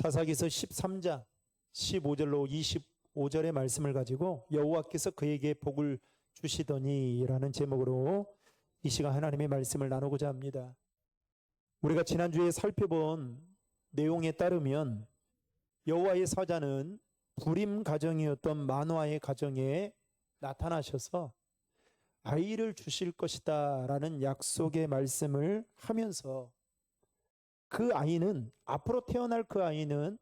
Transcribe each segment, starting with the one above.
사사기서 13장 15절로 25절의 말씀을 가지고 여호와께서 그에게 복을 주시더니라는 제목으로 이 시간 하나님의 말씀을 나누고자 합니다. 우리가 지난주에 살펴본 내용에 따르면 여호와의 사자는 불임 가정이었던 마노아의 가정에 나타나셔서 아이를 주실 것이다 라는 약속의 말씀을 하면서 그 아이는, 앞으로 태어날 그 아이는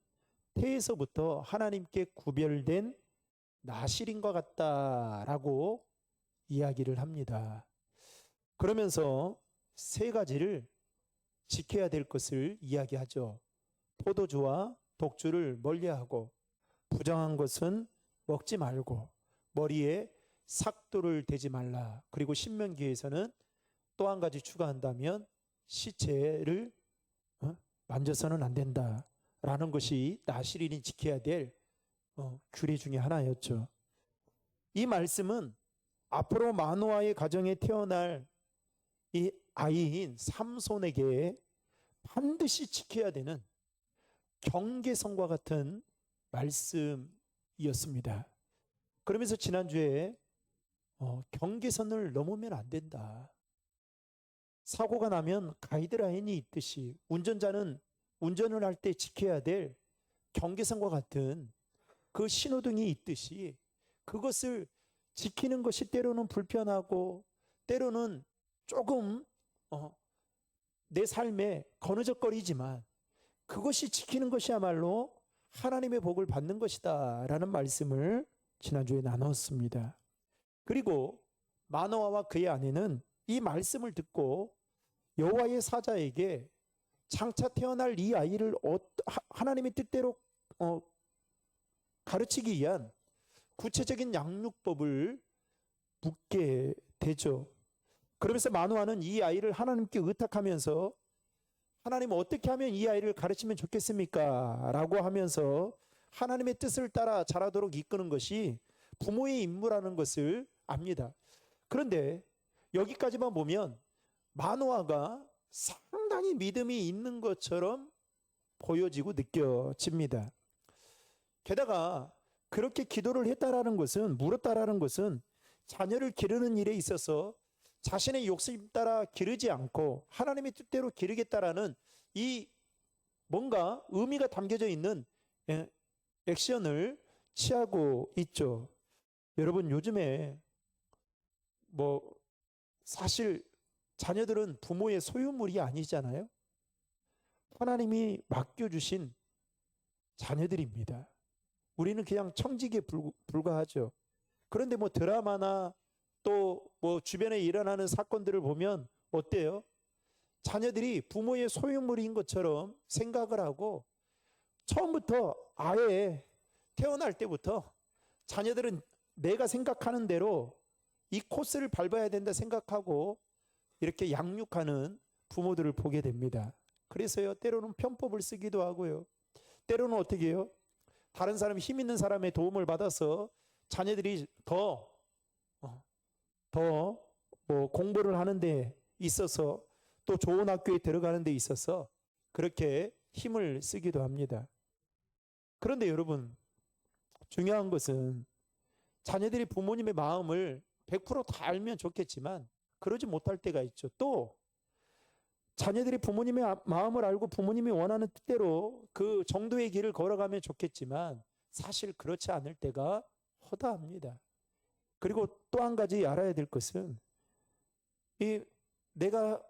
태에서부터 하나님께 구별된 나실인과 같다라고 이야기를 합니다. 그러면서 세 가지를 지켜야 될 것을 이야기하죠. 포도주와 독주를 멀리하고, 부정한 것은 먹지 말고, 머리에 삭도를 대지 말라. 그리고 신명기에서는 또 한 가지 추가한다면 시체를 만져서는 안 된다 라는 것이 나실인이 지켜야 될 규례 중에 하나였죠. 이 말씀은 앞으로 마노아의 가정에 태어날 이 아이인 삼손에게 반드시 지켜야 되는 경계선과 같은 말씀이었습니다. 그러면서 지난주에 경계선을 넘으면 안 된다. 사고가 나면 가이드라인이 있듯이 운전자는 운전을 할 때 지켜야 될 경계선과 같은 그 신호등이 있듯이 그것을 지키는 것이 때로는 불편하고 때로는 조금 내 삶에 거느적거리지만 그것이 지키는 것이야말로 하나님의 복을 받는 것이다 라는 말씀을 지난주에 나눴습니다. 그리고 마노아와 그의 아내는 이 말씀을 듣고 여호와의 사자에게 장차 태어날 이 아이를 하나님의 뜻대로 가르치기 위한 구체적인 양육법을 묻게 되죠. 그러면서 마노아는 이 아이를 하나님께 의탁하면서 하나님 어떻게 하면 이 아이를 가르치면 좋겠습니까? 라고 하면서 하나님의 뜻을 따라 자라도록 이끄는 것이 부모의 임무라는 것을 압니다. 그런데 여기까지만 보면 마노아가 상당히 믿음이 있는 것처럼 보여지고 느껴집니다. 게다가 그렇게 기도를 했다라는 것은, 물었다라는 것은 자녀를 기르는 일에 있어서 자신의 욕심 따라 기르지 않고 하나님의 뜻대로 기르겠다라는 이 뭔가 의미가 담겨져 있는 액션을 취하고 있죠. 여러분, 요즘에 사실 자녀들은 부모의 소유물이 아니잖아요. 하나님이 맡겨주신 자녀들입니다. 우리는 그냥 청지기에 불과하죠. 그런데 드라마나 또 주변에 일어나는 사건들을 보면 어때요? 자녀들이 부모의 소유물인 것처럼 생각을 하고 처음부터 아예 태어날 때부터 자녀들은 내가 생각하는 대로 이 코스를 밟아야 된다 생각하고 이렇게 양육하는 부모들을 보게 됩니다. 그래서요, 때로는 편법을 쓰기도 하고요. 때로는 어떻게 해요? 다른 사람, 힘 있는 사람의 도움을 받아서 자녀들이 더 공부를 하는 데 있어서 또 좋은 학교에 들어가는 데 있어서 그렇게 힘을 쓰기도 합니다. 그런데 여러분, 중요한 것은 자녀들이 부모님의 마음을 100% 다 알면 좋겠지만 그러지 못할 때가 있죠. 또 자녀들이 부모님의 마음을 알고 부모님이 원하는 뜻대로 그 정도의 길을 걸어가면 좋겠지만 사실 그렇지 않을 때가 허다합니다. 그리고 또 한 가지 알아야 될 것은 내가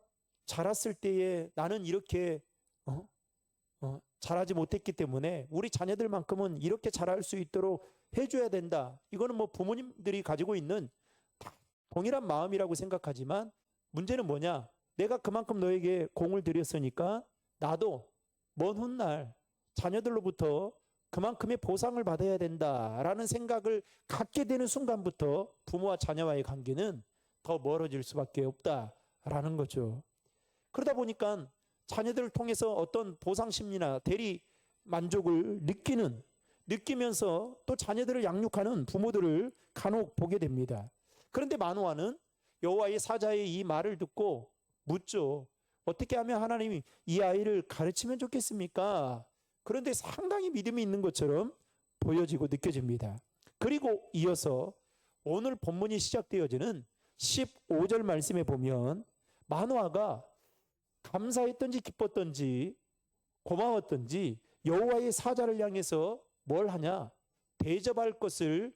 자랐을 때에 나는 이렇게 자라지 못했기 때문에 우리 자녀들만큼은 이렇게 자랄 수 있도록 해줘야 된다. 이거는 부모님들이 가지고 있는 동일한 마음이라고 생각하지만 문제는 뭐냐? 내가 그만큼 너에게 공을 들였으니까 나도 먼 훗날 자녀들로부터 그만큼의 보상을 받아야 된다라는 생각을 갖게 되는 순간부터 부모와 자녀와의 관계는 더 멀어질 수밖에 없다라는 거죠. 그러다 보니까 자녀들을 통해서 어떤 보상 심리나 대리 만족을 느끼면서 또 자녀들을 양육하는 부모들을 간혹 보게 됩니다. 그런데 마노아는 여호와의 사자의 이 말을 듣고 묻죠. 어떻게 하면 하나님이 이 아이를 가르치면 좋겠습니까? 그런데 상당히 믿음이 있는 것처럼 보여지고 느껴집니다. 그리고 이어서 오늘 본문이 시작되어지는 15절 말씀에 보면 마노아가 감사했던지 기뻤던지 고마웠던지 여호와의 사자를 향해서 뭘 하냐? 대접할 것을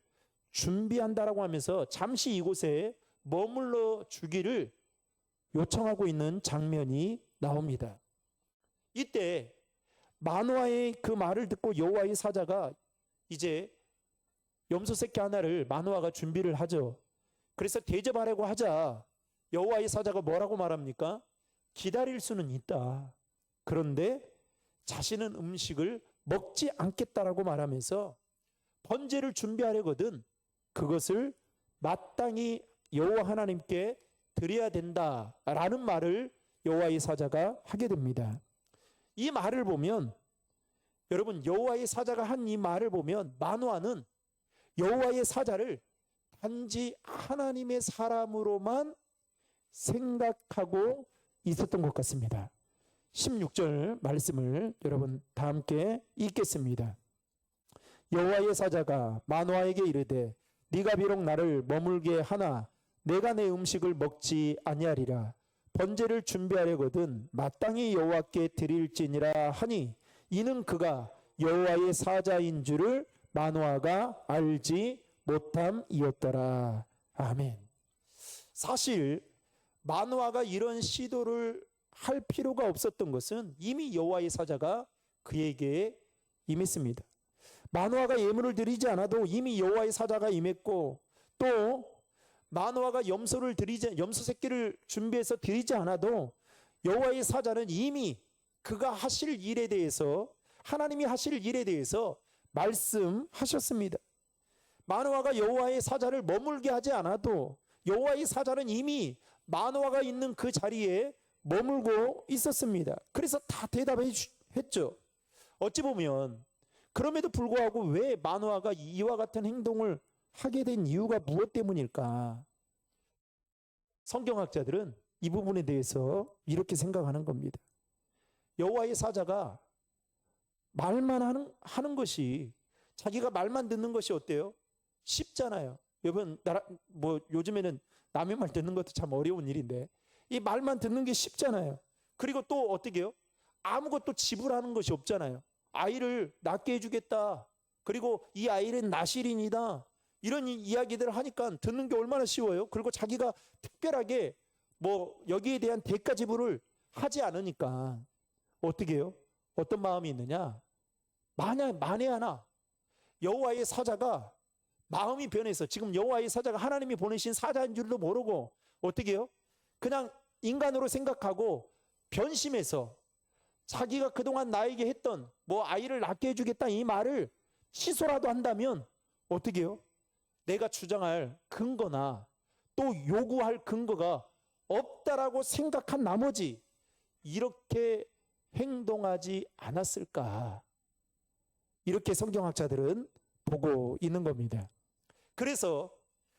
준비한다라고 하면서 잠시 이곳에 머물러 주기를 요청하고 있는 장면이 나옵니다. 이때 마노아의 그 말을 듣고 여호와의 사자가 이제 염소 새끼 하나를 마노아가 준비를 하죠. 그래서 대접하려고 하자 여호와의 사자가 뭐라고 말합니까? 기다릴 수는 있다. 그런데 자신은 음식을 먹지 않겠다라고 말하면서 번제를 준비하려거든 그것을 마땅히 여호와 하나님께 드려야 된다라는 말을 여호와의 사자가 하게 됩니다. 이 말을 보면 여러분 여호와의 사자가 한 이 말을 보면 마노아는 여호와의 사자를 단지 하나님의 사람으로만 생각하고 있었던 것 같습니다. 16절 말씀을 여러분 다 함께 읽겠습니다. 여호와의 사자가 마노아에게 이르되 네가 비록 나를 머물게 하나 내가 내 음식을 먹지 아니하리라. 번제를 준비하려거든 마땅히 여호와께 드릴지니라 하니 이는 그가 여호와의 사자인 줄을 마노아가 알지 못함이었더라. 아멘. 사실 마노아가 이런 시도를 할 필요가 없었던 것은 이미 여호와의 사자가 그에게 임했습니다. 마노아가 예물을 드리지 않아도 이미 여호와의 사자가 임했고 또 마노아가 염소 새끼를 준비해서 드리지 않아도 여호와의 사자는 이미 그가 하실 일에 대해서 하나님이 하실 일에 대해서 말씀하셨습니다. 마노아가 여호와의 사자를 머물게 하지 않아도 여호와의 사자는 이미 마노아가 있는 그 자리에 머물고 있었습니다. 그래서 다 대답했죠. 어찌 보면 그럼에도 불구하고 왜 마노아가 이와 같은 행동을 하게 된 이유가 무엇 때문일까? 성경학자들은 이 부분에 대해서 이렇게 생각하는 겁니다. 여호와의 사자가 말만 하는 것이 자기가 말만 듣는 것이 어때요? 쉽잖아요. 여러분 요즘에는 남의 말 듣는 것도 참 어려운 일인데 이 말만 듣는 게 쉽잖아요. 그리고 또 어떻게 해요? 아무것도 지불하는 것이 없잖아요. 아이를 낳게 해주겠다. 그리고 이 아이는 나실인이다. 이런 이야기들을 하니까 듣는 게 얼마나 쉬워요. 그리고 자기가 특별하게 여기에 대한 대가 지불을 하지 않으니까 어떻게 해요? 어떤 마음이 있느냐? 만에 하나 여호와의 사자가 마음이 변해서 지금 여호와의 사자가 하나님이 보내신 사자인 줄도 모르고 어떻게 해요? 그냥 인간으로 생각하고 변심해서 자기가 그동안 나에게 했던 아이를 낳게 해주겠다 이 말을 취소라도 한다면 어떻게 해요? 내가 주장할 근거나 또 요구할 근거가 없다라고 생각한 나머지 이렇게 행동하지 않았을까? 이렇게 성경학자들은 보고 있는 겁니다. 그래서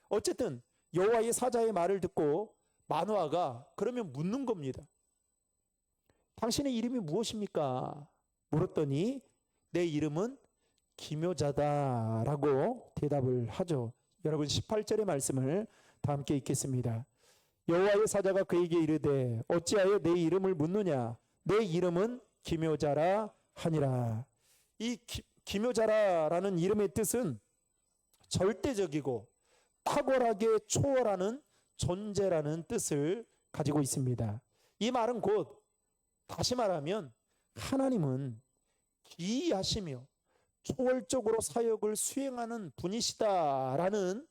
어쨌든 여호와의 사자의 말을 듣고 마노아가 그러면 묻는 겁니다. 당신의 이름이 무엇입니까? 물었더니 내 이름은 기묘자다라고 대답을 하죠. 여러분 18절의 말씀을 다 함께 읽겠습니다. 여호와의 사자가 그에게 이르되 어찌하여 내 이름을 묻느냐? 내 이름은 기묘자라 하니라. 이 기묘자라라는 이름의 뜻은 절대적이고 탁월하게 초월하는 존재라는 뜻을 가지고 있습니다. 이 말은 곧 다시 말하면 하나님은 기이하시며 초월적으로 사역을 수행하는 분이시다라는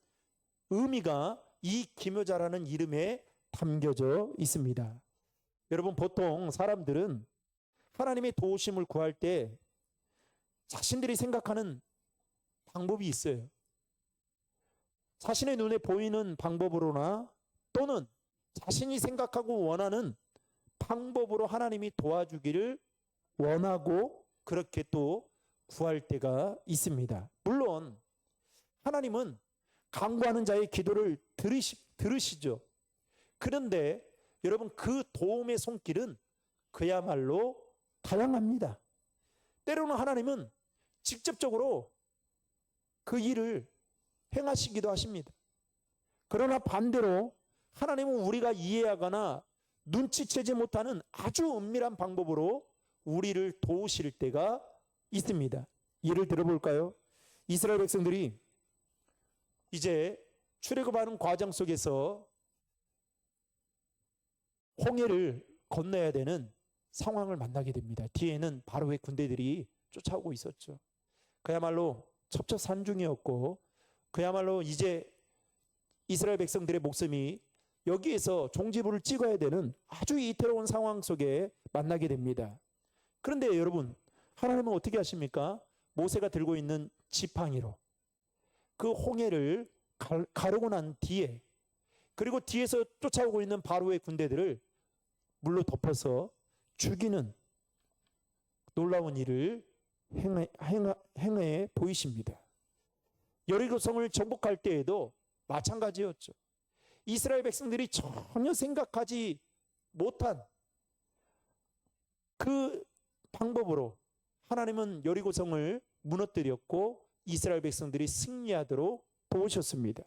의미가 이 기묘자라는 이름에 담겨져 있습니다. 여러분 보통 사람들은 하나님의 도우심을 구할 때 자신들이 생각하는 방법이 있어요. 자신의 눈에 보이는 방법으로나 또는 자신이 생각하고 원하는 방법으로 하나님이 도와주기를 원하고 그렇게 또 구할 때가 있습니다. 물론 하나님은 간구하는 자의 기도를 들으시죠. 그런데 여러분 그 도움의 손길은 그야말로 다양합니다. 때로는 하나님은 직접적으로 그 일을 행하시기도 하십니다. 그러나 반대로 하나님은 우리가 이해하거나 눈치채지 못하는 아주 은밀한 방법으로 우리를 도우실 때가 있습니다. 예를 들어볼까요? 이스라엘 백성들이 이제 출애굽하는 과정 속에서 홍해를 건너야 되는 상황을 만나게 됩니다. 뒤에는 바로의 군대들이 쫓아오고 있었죠. 그야말로 첩첩산중이었고, 그야말로 이제 이스라엘 백성들의 목숨이 여기에서 종지부를 찍어야 되는 아주 이태로운 상황 속에 만나게 됩니다. 그런데 여러분, 하나님은 어떻게 하십니까? 모세가 들고 있는 지팡이로 그 홍해를 가르고 난 뒤에, 그리고 뒤에서 쫓아오고 있는 바로의 군대들을 물로 덮어서 죽이는 놀라운 일을 행해 보이십니다. 여리고성을 정복할 때에도 마찬가지였죠. 이스라엘 백성들이 전혀 생각하지 못한 그 방법으로 하나님은 여리고성을 무너뜨렸고 이스라엘 백성들이 승리하도록 도우셨습니다.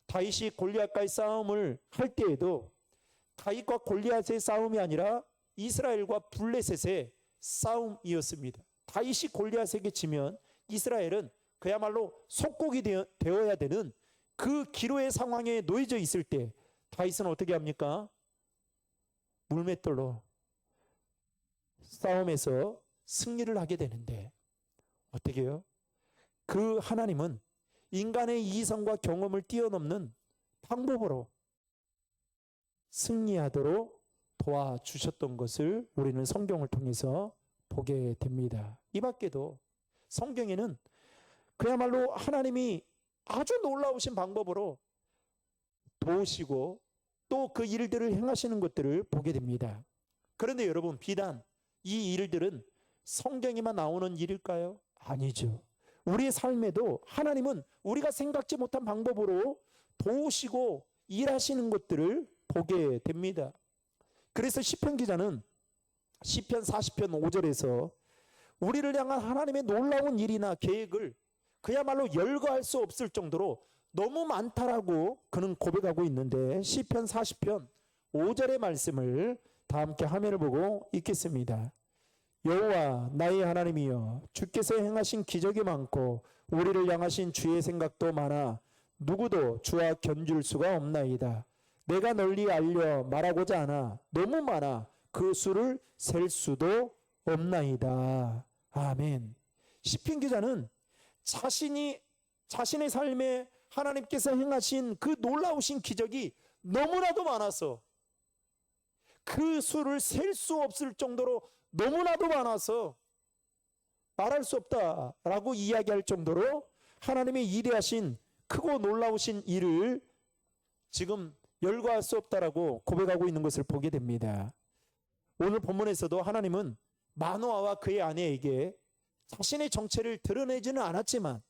다윗이 골리앗과의 싸움을 할 때에도 다윗과 골리앗의 싸움이 아니라 이스라엘과 블레셋의 싸움이었습니다. 다윗이 골리앗에게 지면 이스라엘은 그야말로 속국이 되어야 되는 그 기로의 상황에 놓여져 있을 때 다윗은 어떻게 합니까? 물맷돌로 싸움에서 승리를 하게 되는데 어떻게 해요? 그 하나님은 인간의 이성과 경험을 뛰어넘는 방법으로 승리하도록 도와주셨던 것을 우리는 성경을 통해서 보게 됩니다. 이 밖에도 성경에는 그야말로 하나님이 아주 놀라우신 방법으로 도우시고 또 그 일들을 행하시는 것들을 보게 됩니다. 그런데 여러분, 비단 이 일들은 성경에만 나오는 일일까요? 아니죠. 우리의 삶에도 하나님은 우리가 생각지 못한 방법으로 도우시고 일하시는 것들을 보게 됩니다. 그래서 시편 기자는 시편 40편 5절에서 우리를 향한 하나님의 놀라운 일이나 계획을 그야말로 열거할 수 없을 정도로 너무 많다라고 그는 고백하고 있는데, 시편 40편 5절의 말씀을 다 함께 화면을 보고 읽겠습니다. 여호와 나의 하나님이여, 주께서 행하신 기적이 많고 우리를 향하신 주의 생각도 많아 누구도 주와 견줄 수가 없나이다. 내가 널리 알려 말하고자 하나 너무 많아 그 수를 셀 수도 없나이다. 아멘. 시편 기자는 자신의 삶에 하나님께서 행하신 그 놀라우신 기적이 너무나도 많아서 그 수를 셀 수 없을 정도로 너무나도 많아서 말할 수 없다라고 이야기할 정도로 하나님의 이레하신 크고 놀라우신 일을 지금 열거할 수 없다라고 고백하고 있는 것을 보게 됩니다. 오늘 본문에서도 하나님은 마노아와 그의 아내에게 자신의 정체를 드러내지는 않았지만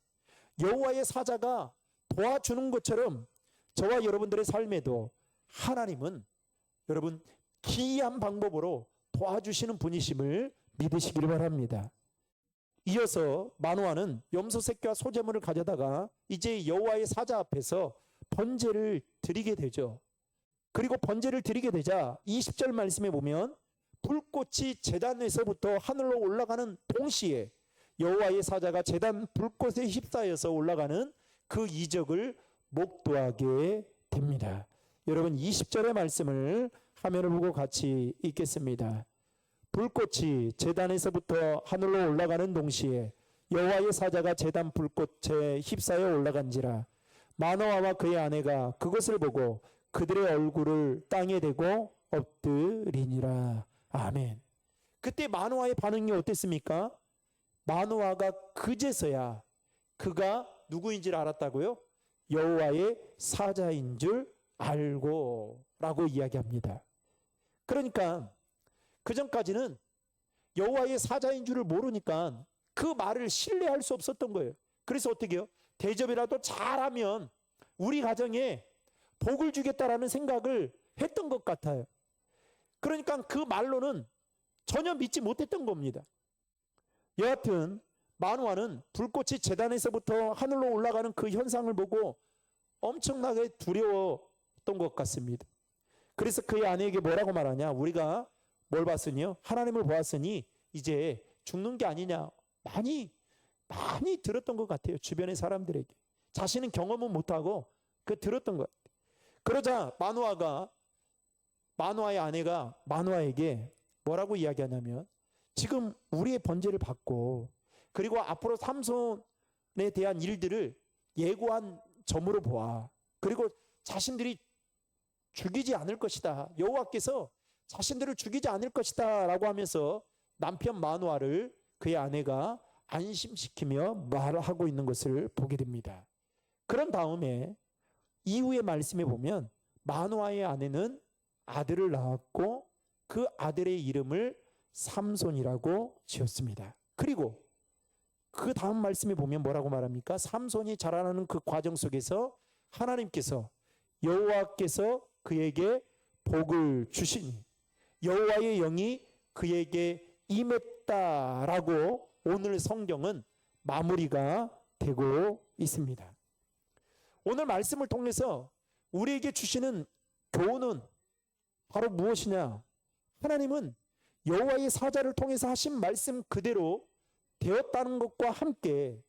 여호와의 사자가 도와주는 것처럼 저와 여러분들의 삶에도 하나님은 여러분 기이한 방법으로 도와주시는 분이심을 믿으시기를 바랍니다. 이어서 마노아는 염소 새끼와 소제물을 가져다가 이제 여호와의 사자 앞에서 번제를 드리게 되죠. 그리고 번제를 드리게 되자 20절 말씀에 보면 불꽃이 제단에서부터 하늘로 올라가는 동시에 여호와의 사자가 제단 불꽃에 휩싸여서 올라가는 그 이적을 목도하게 됩니다. 여러분 20절의 말씀을 화면을 보고 같이 읽겠습니다. 불꽃이 제단에서부터 하늘로 올라가는 동시에 여호와의 사자가 제단 불꽃에 휩싸여 올라간지라 마노아와 그의 아내가 그것을 보고 그들의 얼굴을 땅에 대고 엎드리니라. 아멘. 그때 마노아의 반응이 어땠습니까? 마노아가 그제서야 그가 누구인지를 알았다고요? 여호와의 사자인 줄 알고 라고 이야기합니다. 그러니까 그 전까지는 여호와의 사자인 줄을 모르니까 그 말을 신뢰할 수 없었던 거예요. 그래서 어떻게 해요? 대접이라도 잘하면 우리 가정에 복을 주겠다라는 생각을 했던 것 같아요. 그러니까 그 말로는 전혀 믿지 못했던 겁니다. 여하튼 마누아는 불꽃이 제단에서부터 하늘로 올라가는 그 현상을 보고 엄청나게 두려웠던 것 같습니다. 그래서 그의 아내에게 뭐라고 말하냐? 우리가 뭘 봤으니요? 하나님을 보았으니 이제 죽는 게 아니냐? 많이 들었던 것 같아요. 주변의 사람들에게. 자신은 경험은 못하고 들었던 것 같아요. 그러자 마누아의 아내가 마누아에게 뭐라고 이야기하냐면, 지금 우리의 번제를 받고 그리고 앞으로 삼손에 대한 일들을 예고한 점으로 보아. 그리고 자신들이 죽이지 않을 것이다. 여호와께서 자신들을 죽이지 않을 것이다 라고 하면서 남편 마누아를 그의 아내가 안심시키며 말하고 있는 것을 보게 됩니다. 그런 다음에 이후의 말씀에 보면 마누아의 아내는 아들을 낳았고 그 아들의 이름을 삼손이라고 지었습니다. 그리고 그 다음 말씀에 보면 뭐라고 말합니까? 삼손이 자라나는 그 과정 속에서 하나님께서, 여호와께서 그에게 복을 주시니 여호와의 영이 그에게 임했다라고 오늘 성경은 마무리가 되고 있습니다. 오늘 말씀을 통해서 우리에게 주시는 교훈은 바로 무엇이냐? 하나님은 여호와의 사자를 통해서 하신 말씀 그대로 되었다는 것과 함께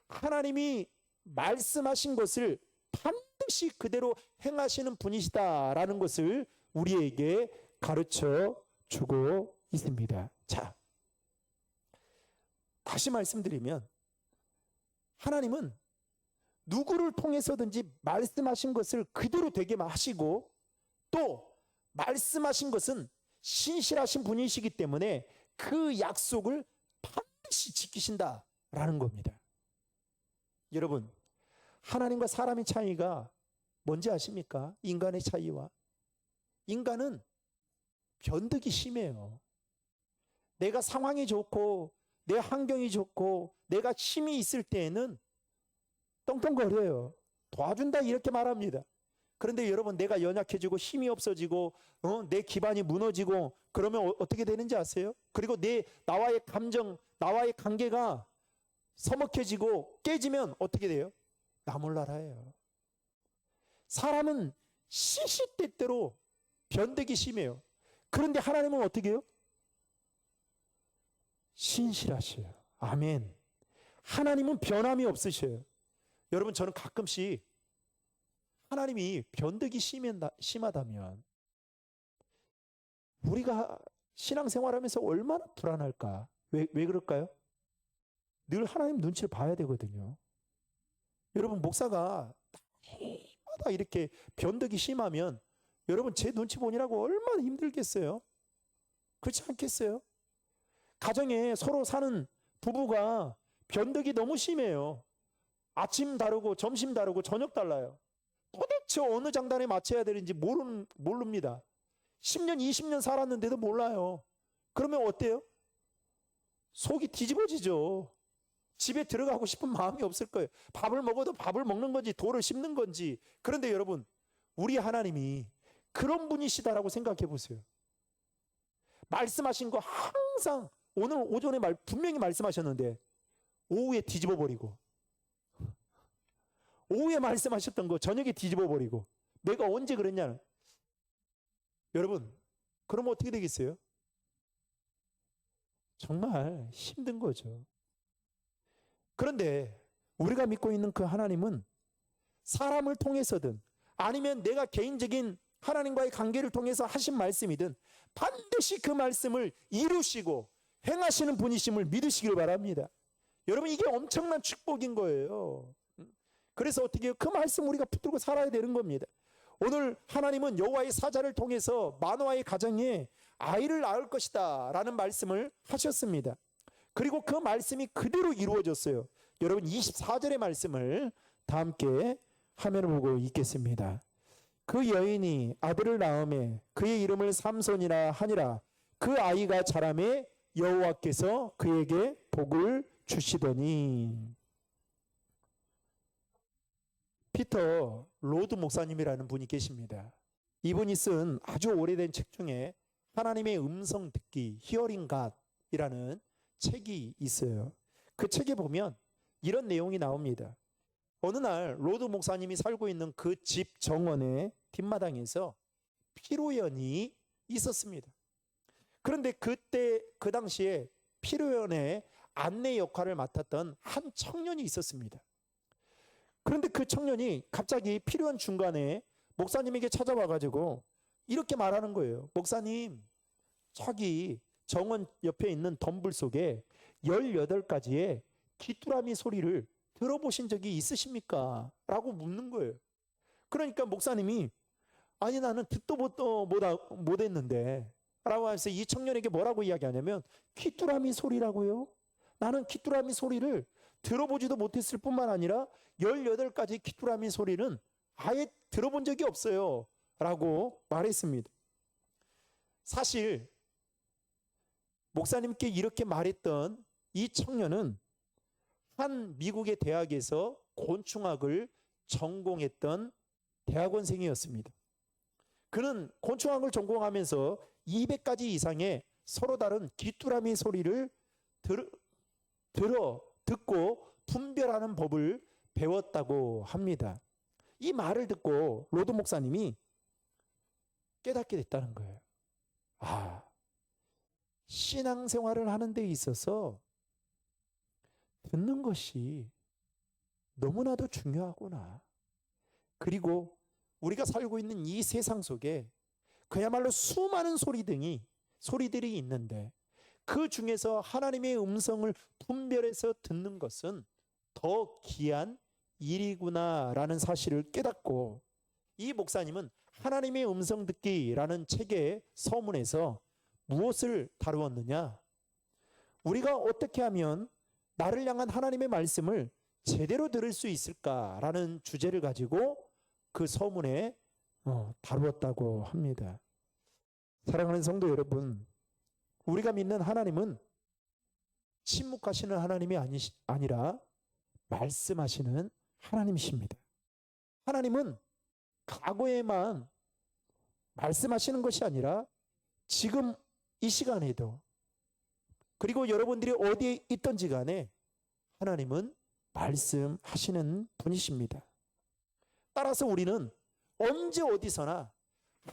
하나님이 말씀하신 것을 반드시 그대로 행하시는 분이시다라는 것을 우리에게 가르쳐 주고 있습니다. 자, 다시 말씀드리면 하나님은 누구를 통해서든지 말씀하신 것을 그대로 되게 하시고, 또 말씀하신 것은 신실하신 분이시기 때문에 그 약속을 반드시 지키신다라는 겁니다. 여러분, 하나님과 사람의 차이가 뭔지 아십니까? 인간의 차이와. 인간은 변덕이 심해요. 내가 상황이 좋고 내 환경이 좋고 내가 힘이 있을 때에는 떵떵거려요. 도와준다 이렇게 말합니다. 그런데 여러분, 내가 연약해지고 힘이 없어지고 내 기반이 무너지고 그러면 어떻게 되는지 아세요? 그리고 나와의 감정, 나와의 관계가 서먹해지고 깨지면 어떻게 돼요? 나 몰라라예요. 사람은 시시때때로 변덕이 심해요. 그런데 하나님은 어떻게 해요? 신실하셔요. 아멘. 하나님은 변함이 없으셔요. 여러분, 저는 가끔씩 하나님이 변덕이 심하다면 우리가 신앙생활하면서 얼마나 불안할까? 왜 그럴까요? 늘 하나님 눈치를 봐야 되거든요. 여러분, 목사가 날마다 이렇게 변덕이 심하면 여러분, 제 눈치 보느라고 얼마나 힘들겠어요? 그렇지 않겠어요? 가정에 서로 사는 부부가 변덕이 너무 심해요. 아침 다르고 점심 다르고 저녁 달라요. 도대체 어느 장단에 맞춰야 되는지 모릅니다. 10년 20년 살았는데도 몰라요. 그러면 어때요? 속이 뒤집어지죠. 집에 들어가고 싶은 마음이 없을 거예요. 밥을 먹어도 밥을 먹는 건지 돌을 씹는 건지. 그런데 여러분, 우리 하나님이 그런 분이시다라고 생각해 보세요. 말씀하신 거 항상 오늘 오전에 분명히 말씀하셨는데 오후에 뒤집어 버리고, 오후에 말씀하셨던 거 저녁에 뒤집어 버리고, 내가 언제 그랬냐? 여러분, 그러면 어떻게 되겠어요? 정말 힘든 거죠. 그런데 우리가 믿고 있는 그 하나님은 사람을 통해서든 아니면 내가 개인적인 하나님과의 관계를 통해서 하신 말씀이든 반드시 그 말씀을 이루시고 행하시는 분이심을 믿으시길 바랍니다. 여러분, 이게 엄청난 축복인 거예요. 그래서 어떻게 해요? 그 말씀 우리가 붙들고 살아야 되는 겁니다. 오늘 하나님은 여호와의 사자를 통해서 마누아의 가정에 아이를 낳을 것이다 라는 말씀을 하셨습니다. 그리고 그 말씀이 그대로 이루어졌어요. 여러분, 24절의 말씀을 다 함께 화면을 보고 읽겠습니다. 그 여인이 아들을 낳음에 그의 이름을 삼손이라 하니라. 그 아이가 자라매 여호와께서 그에게 복을 주시더니. 피터 로드 목사님이라는 분이 계십니다. 이분이 쓴 아주 오래된 책 중에 하나님의 음성 듣기, 히어링 갓이라는 책이 있어요. 그 책에 보면 이런 내용이 나옵니다. 어느 날 로드 목사님이 살고 있는 그 집 정원의 뒷마당에서 피로연이 있었습니다. 그런데 그때 그 당시에 피로연의 안내 역할을 맡았던 한 청년이 있었습니다. 그런데 그 청년이 갑자기 피로연 중간에 목사님에게 찾아와 가지고 이렇게 말하는 거예요. 목사님, 저기 정원 옆에 있는 덤불 속에 18가지의 귀뚜라미 소리를 들어보신 적이 있으십니까? 라고 묻는 거예요. 그러니까 목사님이 아니 나는 듣도 못했는데 라고 해서 이 청년에게 뭐라고 이야기하냐면 귀뚜라미 소리라고요? 나는 귀뚜라미 소리를 들어보지도 못했을 뿐만 아니라 18가지 귀뚜라미 소리는 아예 들어본 적이 없어요 라고 말했습니다. 사실 목사님께 이렇게 말했던 이 청년은 한 미국의 대학에서 곤충학을 전공했던 대학원생이었습니다. 그는 곤충학을 전공하면서 200가지 이상의 서로 다른 귀뚜라미 소리를 듣고 분별하는 법을 배웠다고 합니다. 이 말을 듣고 로드 목사님이 깨닫게 됐다는 거예요. 아, 신앙생활을 하는 데 있어서 듣는 것이 너무나도 중요하구나. 그리고 우리가 살고 있는 이 세상 속에 그야말로 수많은 소리들이 있는데 그 중에서 하나님의 음성을 분별해서 듣는 것은 더 귀한 일이구나라는 사실을 깨닫고 이 목사님은 하나님의 음성 듣기라는 책의 서문에서 무엇을 다루었느냐? 우리가 어떻게 하면 나를 향한 하나님의 말씀을 제대로 들을 수 있을까라는 주제를 가지고 그 서문에 다루었다고 합니다. 사랑하는 성도 여러분, 우리가 믿는 하나님은 침묵하시는 하나님이 아니라 말씀하시는 하나님이십니다. 하나님은 과거에만 말씀하시는 것이 아니라 지금 이 시간에도 그리고 여러분들이 어디에 있든지 간에 하나님은 말씀하시는 분이십니다. 따라서 우리는 언제 어디서나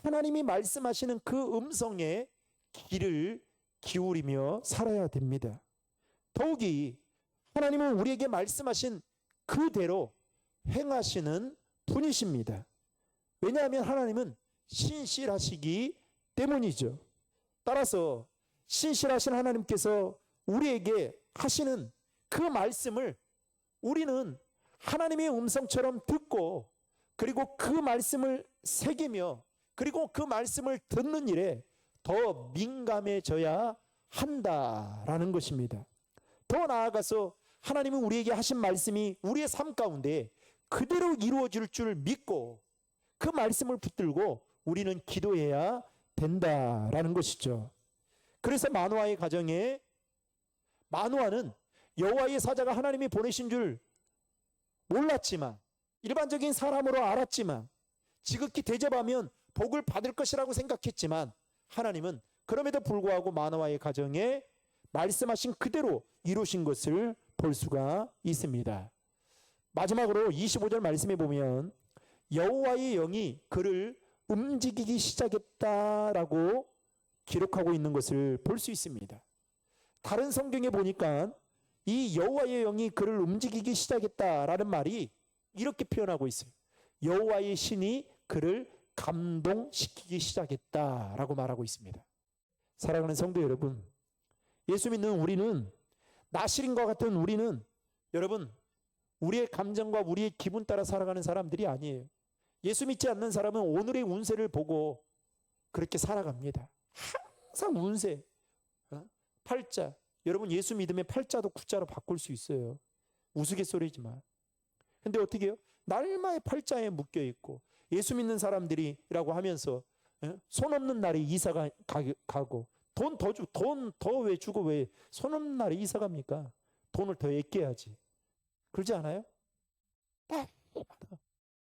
하나님이 말씀하시는 그 음성에 귀를 기울이며 살아야 됩니다. 더욱이 하나님은 우리에게 말씀하신 그대로 행하시는 분이십니다. 왜냐하면 하나님은 신실하시기 때문이죠. 따라서 신실하신 하나님께서 우리에게 하시는 그 말씀을 우리는 하나님의 음성처럼 듣고 그리고 그 말씀을 새기며 그리고 그 말씀을 듣는 일에 더 민감해져야 한다라는 것입니다. 더 나아가서 하나님은 우리에게 하신 말씀이 우리의 삶 가운데 그대로 이루어질 줄 믿고 그 말씀을 붙들고 우리는 기도해야 된다라는 것이죠. 그래서 마노아의 가정에 마노아는 여호와의 사자가 하나님이 보내신 줄 몰랐지만 일반적인 사람으로 알았지만 지극히 대접하면 복을 받을 것이라고 생각했지만 하나님은 그럼에도 불구하고 마노아의 가정에 말씀하신 그대로 이루신 것을 볼 수가 있습니다. 마지막으로 25절 말씀에 보면 여호와의 영이 그를 움직이기 시작했다라고 기록하고 있는 것을 볼 수 있습니다. 다른 성경에 보니까 이 여호와의 영이 그를 움직이기 시작했다라는 말이 이렇게 표현하고 있어요. 여호와의 신이 그를 감동시키기 시작했다라고 말하고 있습니다. 사랑하는 성도 여러분, 예수 믿는 우리는 나실인과 같은 우리는 여러분 우리의 감정과 우리의 기분 따라 살아가는 사람들이 아니에요. 예수 믿지 않는 사람은 오늘의 운세를 보고 그렇게 살아갑니다. 항상 운세, 팔자. 여러분 예수 믿으면 팔자도 구자로 바꿀 수 있어요. 우스갯소리지만. 근데 어떻게 해요? 날마다 팔자에 묶여 있고 예수 믿는 사람들이라고 하면서 손 없는 날에 이사가 가고 돈 더 왜 주고 왜 손 없는 날에 이사 갑니까? 돈을 더 아껴야지. 그러지 않아요?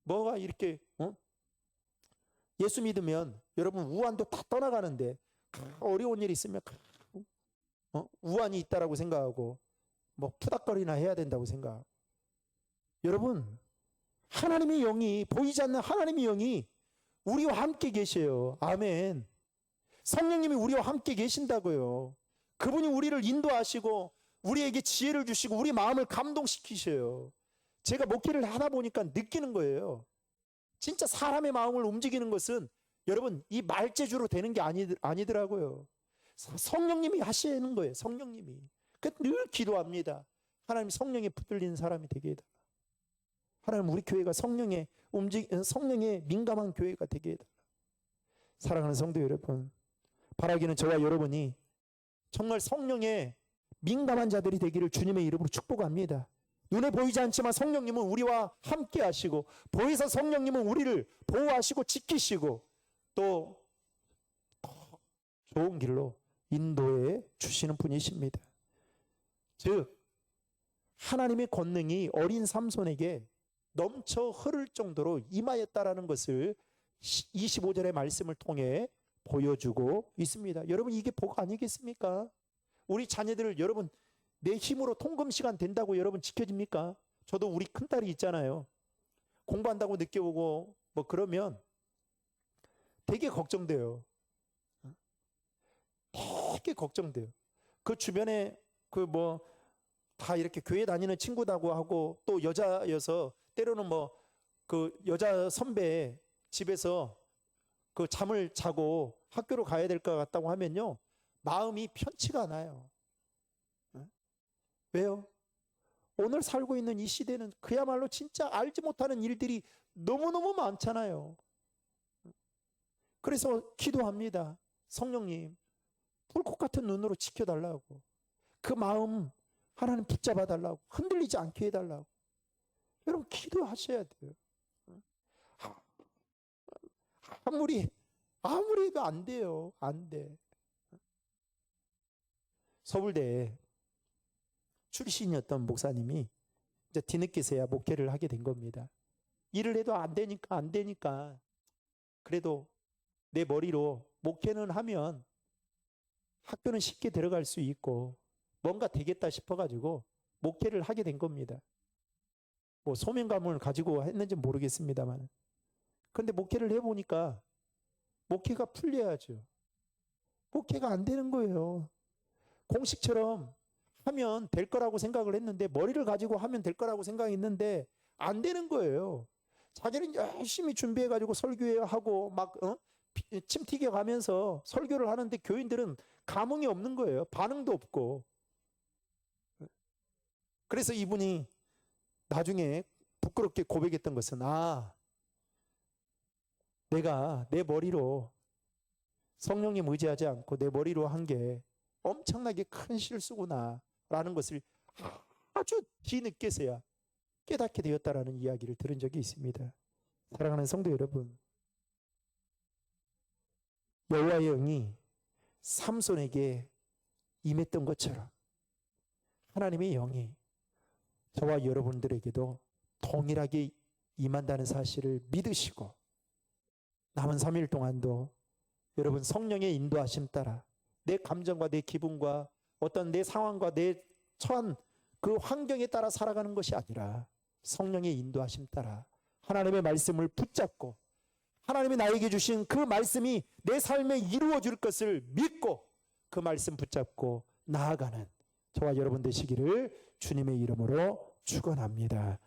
뭐가 이렇게 예수 믿으면 여러분 우환도 다 떠나가는데 어려운 일이 있으면 우환이 있다라고 생각하고 뭐 푸닥거리나 해야 된다고 생각하고. 여러분, 하나님의 영이, 보이지 않는 하나님의 영이 우리와 함께 계셔요. 아멘. 성령님이 우리와 함께 계신다고요. 그분이 우리를 인도하시고 우리에게 지혜를 주시고 우리 마음을 감동시키셔요. 제가 목회를 하다 보니까 느끼는 거예요. 진짜 사람의 마음을 움직이는 것은 여러분 이 말재주로 되는 게 아니더라고요. 성령님이 하시는 거예요. 성령님이. 늘 기도합니다. 하나님 성령에 붙들리는 사람이 되게 해달라. 하나님 우리 교회가 성령에 민감한 교회가 되게 해달라. 사랑하는 성도 여러분, 바라기는 저와 여러분이 정말 성령에 민감한 자들이 되기를 주님의 이름으로 축복합니다. 눈에 보이지 않지만 성령님은 우리와 함께 하시고, 보혜사 성령님은 우리를 보호하시고 지키시고 또 좋은 길로 인도해 주시는 분이십니다. 즉 하나님의 권능이 어린 삼손에게 넘쳐 흐를 정도로 임하였다라는 것을 25절의 말씀을 통해 보여주고 있습니다. 여러분, 이게 복 아니겠습니까? 우리 자녀들을 여러분 내 힘으로 통금 시간 된다고 여러분 지켜집니까? 저도 우리 큰딸이 있잖아요. 공부한다고 늦게 오고 뭐 그러면 되게 걱정돼요. 되게 걱정돼요. 그 주변에 그 뭐 다 이렇게 교회 다니는 친구다고 하고 또 여자여서 때로는 뭐 그 여자 선배 집에서 그 잠을 자고 학교로 가야 될 것 같다고 하면요, 마음이 편치가 않아요. 왜요? 오늘 살고 있는 이 시대는 그야말로 진짜 알지 못하는 일들이 너무너무 많잖아요. 그래서 기도합니다. 성령님, 불꽃 같은 눈으로 지켜달라고. 그 마음 하나님 붙잡아 달라고. 흔들리지 않게 해달라고. 여러분 기도하셔야 돼요. 아무리 해도 안 돼요. 안 돼. 서울대에 출신이었던 목사님이 이제 뒤늦게서야 목회를 하게 된 겁니다. 일을 해도 안 되니까 그래도 내 머리로 목회는 하면 학교는 쉽게 들어갈 수 있고 뭔가 되겠다 싶어가지고 목회를 하게 된 겁니다. 뭐 소명감을 가지고 했는지 모르겠습니다만, 그런데 목회를 해보니까 목회가 풀려야죠. 목회가 안 되는 거예요. 공식처럼 하면 될 거라고 생각을 했는데, 머리를 가지고 하면 될 거라고 생각했는데 안 되는 거예요. 자기는 열심히 준비해가지고 설교하고 막 침 튀겨 가면서 설교를 하는데 교인들은 감흥이 없는 거예요. 반응도 없고. 그래서 이분이 나중에 부끄럽게 고백했던 것은, 내가 내 머리로 성령님 의지하지 않고 내 머리로 한 게 엄청나게 큰 실수구나 라는 것을 아주 뒤늦게서야 깨닫게 되었다라는 이야기를 들은 적이 있습니다. 사랑하는 성도 여러분, 여호와의 영이 삼손에게 임했던 것처럼 하나님의 영이 저와 여러분들에게도 동일하게 임한다는 사실을 믿으시고, 남은 3일 동안도 여러분 성령의 인도하심 따라 내 감정과 내 기분과 어떤 내 상황과 내 처한 그 환경에 따라 살아가는 것이 아니라 성령의 인도하심 따라 하나님의 말씀을 붙잡고, 하나님이 나에게 주신 그 말씀이 내 삶에 이루어질 것을 믿고 그 말씀 붙잡고 나아가는 저와 여러분 되시기를 주님의 이름으로 축원합니다.